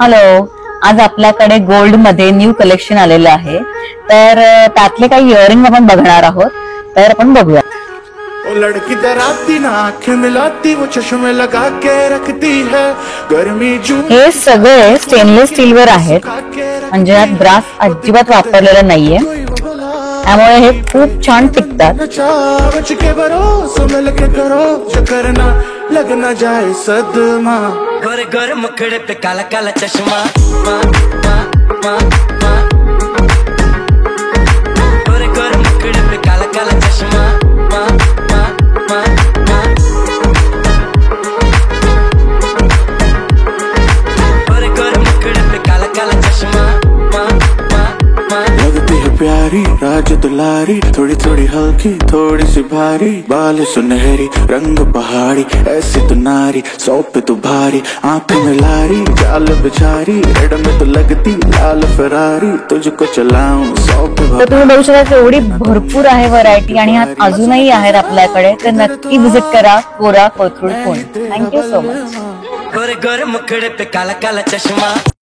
Hello, आज आपल्याकडे gold मध्ये न्यू कलेक्शन आलेलं आहे. तर त्यातले काही इयरिंग आपण बघणार आहोत. तर आपण बघूया. ओ लड़की डराती ना आंखें मिलाती वो चश्मे लगा के रखती है गर्मी जू. हे सगळे स्टेनलेस स्टीलवर आहेत, म्हणजे यात ब्रास अजिबात वापरलेलं नाहीये. त्यामुळे हे खूप छान टिकतात. बच के भरोसा मिल के करो चक्कर ना लगना जाए सदमा. गोरे गोरे मुखड़े पे काला काला चश्मा. गोरे गोरे मुखड़े पे काला काला चश्मा. गोरे गोरे मुखड़े पे काला काला चश्मा. लगती है प्यारी राज दुलारी थोड़ी थोड़ी हल्की थोड़ी सी भारी बाल सुनहरी रंग पहाड़ी ऐसी तू नारी सौ पे तू भारी आंखें में लारी जाल बिछारी रेड में तो लगती लाल फरारी तुझको चलाऊं 100 पे. तर तुम्ही बघू शकता एवढी भरपूर आहे व्हरायटी आणि ह्यात अजूनही आहेत आपल्याकडे. तर नक्की व्हिजिट करा कोरा Kothrud Pune. Thank you so much. गोरे गोरे मुखड़े पे काला काला चश्मा.